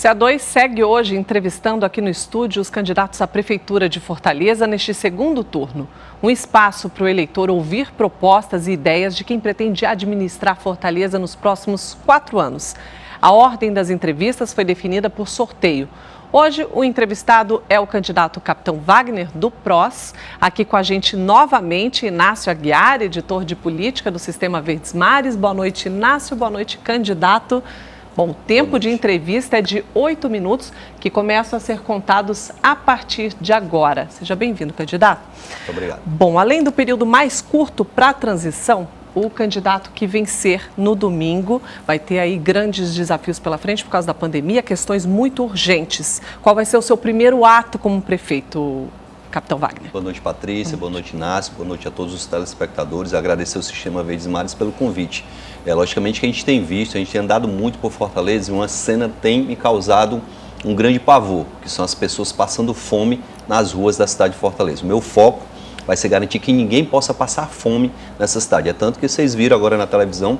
CA2 segue hoje entrevistando aqui no estúdio os candidatos à Prefeitura de Fortaleza neste segundo turno. Um espaço para o eleitor ouvir propostas e ideias de quem pretende administrar Fortaleza nos próximos 4 anos. A ordem das entrevistas foi definida por sorteio. Hoje, o entrevistado é o candidato Capitão Wagner, do PROS. Aqui com a gente novamente, Inácio Aguiar, editor de política do Sistema Verdes Mares. Boa noite, Inácio. Boa noite, candidato. Bom, o tempo de entrevista é de 8 minutos, que começam a ser contados a partir de agora. Seja bem-vindo, candidato. Muito obrigado. Bom, além do período mais curto para a transição, o candidato que vencer no domingo vai ter aí grandes desafios pela frente por causa da pandemia, questões muito urgentes. Qual vai ser o seu primeiro ato como prefeito, Capitão Wagner? Boa noite, Patrícia. Boa noite, Inácio. Boa noite a todos os telespectadores. Agradecer ao Sistema Verdes Mares pelo convite. Logicamente que a gente tem visto, a gente tem andado muito por Fortaleza e uma cena tem me causado um grande pavor, que são as pessoas passando fome nas ruas da cidade de Fortaleza. O meu foco vai ser garantir que ninguém possa passar fome nessa cidade. É tanto que vocês viram agora na televisão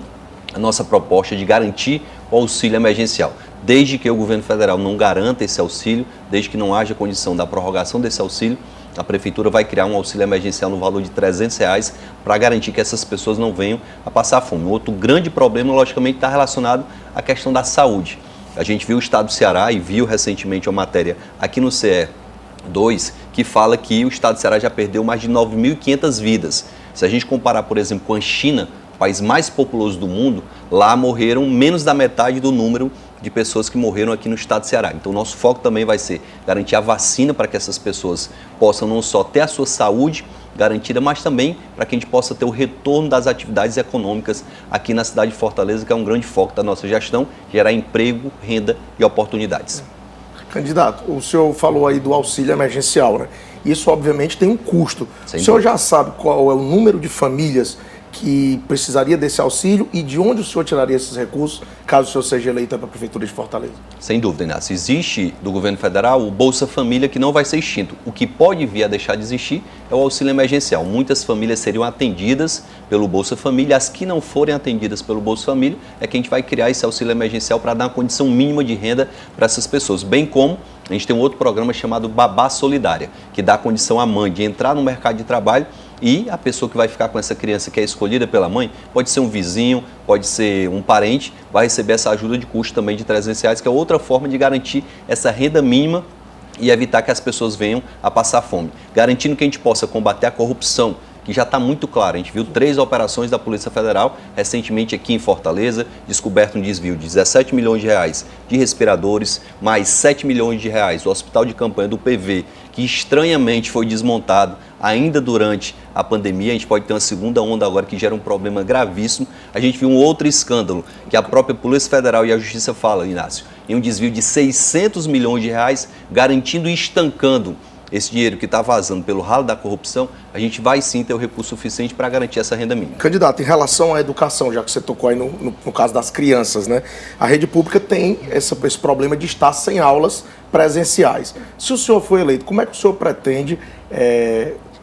a nossa proposta de garantir o auxílio emergencial. Desde que o governo federal não garanta esse auxílio, desde que não haja condição da prorrogação desse auxílio, a Prefeitura vai criar um auxílio emergencial no valor de R$300 para garantir que essas pessoas não venham a passar fome. Outro grande problema, logicamente, está relacionado à questão da saúde. A gente viu o estado do Ceará e viu recentemente uma matéria aqui no CE2 que fala que o estado do Ceará já perdeu mais de 9.500 vidas. Se a gente comparar, por exemplo, com a China, o país mais populoso do mundo, lá morreram menos da metade do número de pessoas que morreram aqui no estado do Ceará. Então, o nosso foco também vai ser garantir a vacina para que essas pessoas possam não só ter a sua saúde garantida, mas também para que a gente possa ter o retorno das atividades econômicas aqui na cidade de Fortaleza, que é um grande foco da nossa gestão, gerar emprego, renda e oportunidades. Candidato, o senhor falou aí do auxílio emergencial, né? Isso, obviamente, tem um custo. O senhor já sabe qual é o número de famílias que precisaria desse auxílio e de onde o senhor tiraria esses recursos, caso o senhor seja eleito para a Prefeitura de Fortaleza? Sem dúvida, Inácio. Existe do governo federal o Bolsa Família, que não vai ser extinto. O que pode vir a deixar de existir é o auxílio emergencial. Muitas famílias seriam atendidas pelo Bolsa Família. As que não forem atendidas pelo Bolsa Família é que a gente vai criar esse auxílio emergencial para dar uma condição mínima de renda para essas pessoas. Bem como a gente tem um outro programa chamado Babá Solidária, que dá a condição à mãe de entrar no mercado de trabalho e a pessoa que vai ficar com essa criança que é escolhida pela mãe, pode ser um vizinho, pode ser um parente, vai receber essa ajuda de custo também de R$300, que é outra forma de garantir essa renda mínima e evitar que as pessoas venham a passar fome. Garantindo que a gente possa combater a corrupção, que já está muito claro. A gente viu 3 operações da Polícia Federal recentemente aqui em Fortaleza, descoberto um desvio de R$17 milhões de respiradores, mais R$7 milhões do hospital de campanha do PV, que estranhamente foi desmontado ainda durante a pandemia. A gente pode ter uma segunda onda agora que gera um problema gravíssimo. A gente viu um outro escândalo que a própria Polícia Federal e a Justiça falam, Inácio, em um desvio de R$600 milhões, garantindo e estancando esse dinheiro que está vazando pelo ralo da corrupção. A gente vai sim ter o recurso suficiente para garantir essa renda mínima. Candidato, em relação à educação, já que você tocou aí no caso das crianças, né? A rede pública tem esse problema de estar sem aulas presenciais. Se o senhor for eleito, como é que o senhor pretende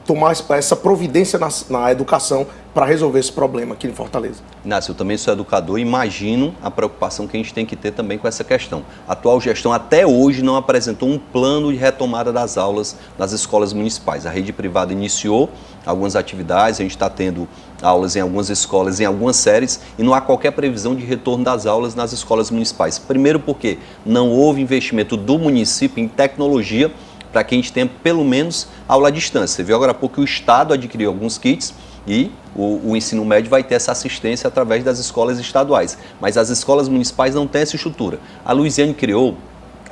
tomar essa providência na educação para resolver esse problema aqui em Fortaleza? Inácio, eu também sou educador e imagino a preocupação que a gente tem que ter também com essa questão. A atual gestão até hoje não apresentou um plano de retomada das aulas nas escolas municipais. A rede privada iniciou algumas atividades, a gente está tendo aulas em algumas escolas, em algumas séries, e não há qualquer previsão de retorno das aulas nas escolas municipais. Primeiro porque não houve investimento do município em tecnologia para que a gente tenha pelo menos aula à distância. Você viu agora há pouco que o Estado adquiriu alguns kits e o ensino médio vai ter essa assistência através das escolas estaduais. Mas as escolas municipais não têm essa estrutura. A Luiziane criou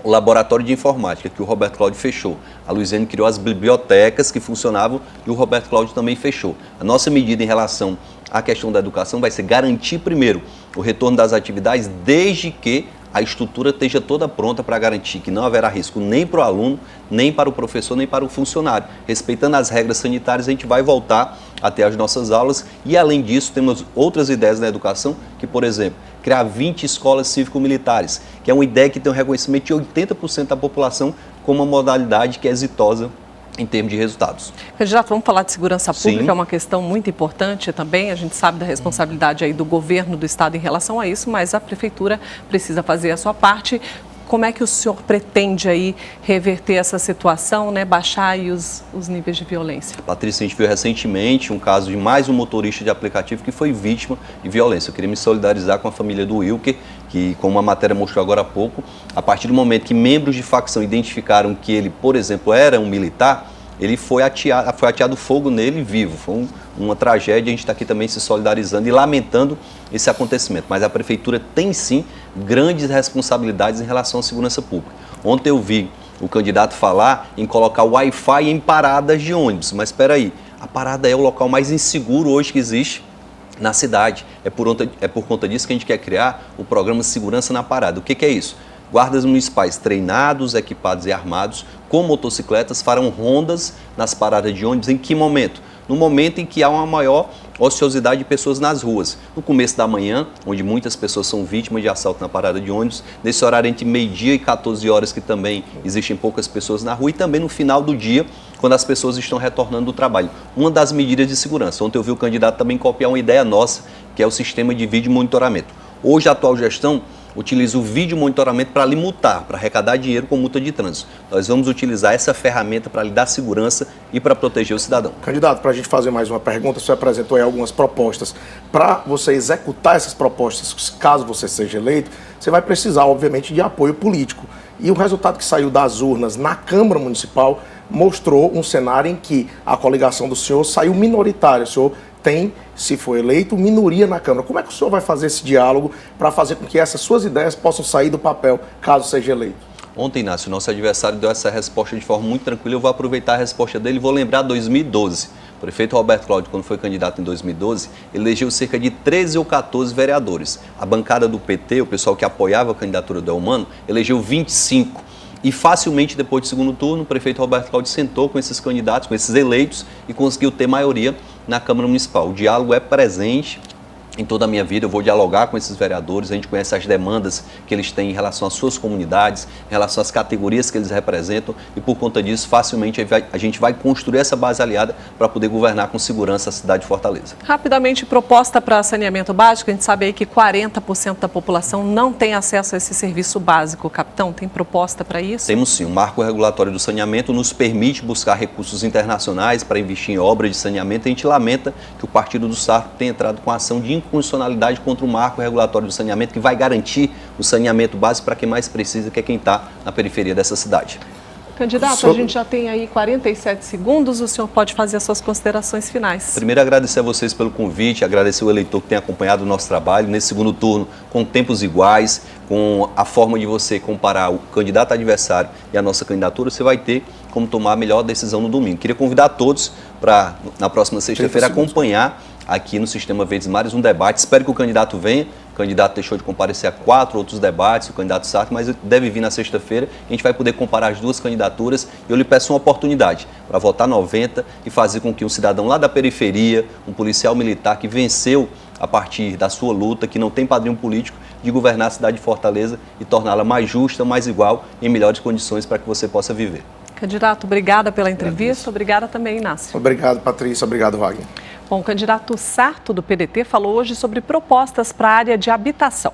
o laboratório de informática, que o Roberto Cláudio fechou. A Luiziane criou as bibliotecas que funcionavam e o Roberto Cláudio também fechou. A nossa medida em relação à questão da educação vai ser garantir primeiro o retorno das atividades, desde que a estrutura esteja toda pronta para garantir que não haverá risco nem para o aluno, nem para o professor, nem para o funcionário. Respeitando as regras sanitárias, a gente vai voltar a ter as nossas aulas e, além disso, temos outras ideias na educação, que, por exemplo, criar 20 escolas cívico-militares, que é uma ideia que tem um reconhecimento de 80% da população como uma modalidade que é exitosa em termos de resultados. Candidato, vamos falar de segurança pública, Sim. É uma questão muito importante também. A gente sabe da responsabilidade aí do governo do estado em relação a isso, mas a prefeitura precisa fazer a sua parte. Como é que o senhor pretende aí reverter essa situação, né, baixar aí os níveis de violência? Patrícia, a gente viu recentemente um caso de mais um motorista de aplicativo que foi vítima de violência. Eu queria me solidarizar com a família do Wilker, que, como a matéria mostrou agora há pouco, a partir do momento que membros de facção identificaram que ele, por exemplo, era um militar, ele foi ateado fogo nele vivo. Foi uma tragédia, a gente está aqui também se solidarizando e lamentando esse acontecimento. Mas a Prefeitura tem sim grandes responsabilidades em relação à segurança pública. Ontem eu vi o candidato falar em colocar Wi-Fi em paradas de ônibus, mas espera aí, a parada é o local mais inseguro hoje que existe na cidade. É por conta disso que a gente quer criar o programa Segurança na Parada. O que é isso? Guardas municipais treinados, equipados e armados com motocicletas farão rondas nas paradas de ônibus. Em que momento? No momento em que há uma maior ociosidade de pessoas nas ruas. No começo da manhã, onde muitas pessoas são vítimas de assalto na parada de ônibus, nesse horário entre meio-dia e 14 horas, que também existem poucas pessoas na rua, e também no final do dia, quando as pessoas estão retornando do trabalho. Uma das medidas de segurança. Ontem eu vi o candidato também copiar uma ideia nossa, que é o sistema de vídeo monitoramento. Hoje a atual gestão utiliza o vídeo monitoramento para lhe multar, para arrecadar dinheiro com multa de trânsito. Nós vamos utilizar essa ferramenta para lhe dar segurança e para proteger o cidadão. Candidato, para a gente fazer mais uma pergunta, você apresentou aí algumas propostas. Para você executar essas propostas, caso você seja eleito, você vai precisar, obviamente, de apoio político. E o resultado que saiu das urnas na Câmara Municipal mostrou um cenário em que a coligação do senhor saiu minoritária. O senhor tem, se for eleito, minoria na Câmara. Como é que o senhor vai fazer esse diálogo para fazer com que essas suas ideias possam sair do papel, caso seja eleito? Ontem, Inácio, nosso adversário deu essa resposta de forma muito tranquila. Eu vou aproveitar a resposta dele e vou lembrar 2012. O prefeito Roberto Cláudio, quando foi candidato em 2012, elegeu cerca de 13 ou 14 vereadores. A bancada do PT, o pessoal que apoiava a candidatura do Elmano, elegeu 25. E facilmente, depois do segundo turno, o prefeito Roberto Cláudio sentou com esses candidatos, com esses eleitos, e conseguiu ter maioria na Câmara Municipal. O diálogo é presente em toda a minha vida, eu vou dialogar com esses vereadores, a gente conhece as demandas que eles têm em relação às suas comunidades, em relação às categorias que eles representam, e por conta disso, facilmente a gente vai construir essa base aliada para poder governar com segurança a cidade de Fortaleza. Rapidamente, proposta para saneamento básico, a gente sabe aí que 40% da população não tem acesso a esse serviço básico. Capitão, tem proposta para isso? Temos sim, o marco regulatório do saneamento nos permite buscar recursos internacionais para investir em obras de saneamento. A gente lamenta que o Partido do Sarto tenha entrado com a ação de inconstitucionalidade contra o marco regulatório do saneamento, que vai garantir o saneamento básico para quem mais precisa, que é quem está na periferia dessa cidade. Candidato, a gente já tem aí 47 segundos, o senhor pode fazer as suas considerações finais. Primeiro, agradecer a vocês pelo convite, agradecer o eleitor que tem acompanhado o nosso trabalho nesse segundo turno, com tempos iguais, com a forma de você comparar o candidato adversário e a nossa candidatura, você vai ter como tomar a melhor decisão no domingo. Queria convidar todos para, na próxima sexta-feira, acompanhar aqui no Sistema Verdes Mares um debate. Espero que o candidato venha. O candidato deixou de comparecer a 4 outros debates, o candidato Sarto, mas deve vir na sexta-feira. A gente vai poder comparar as duas candidaturas e eu lhe peço uma oportunidade para votar 90 e fazer com que um cidadão lá da periferia, um policial militar que venceu a partir da sua luta, que não tem padrinho político, de governar a cidade de Fortaleza e torná-la mais justa, mais igual, em melhores condições para que você possa viver. Candidato, obrigada pela entrevista. Obrigada também, Inácio. Obrigado, Patrícia. Obrigado, Wagner. Bom, o candidato Sarto do PDT falou hoje sobre propostas para a área de habitação.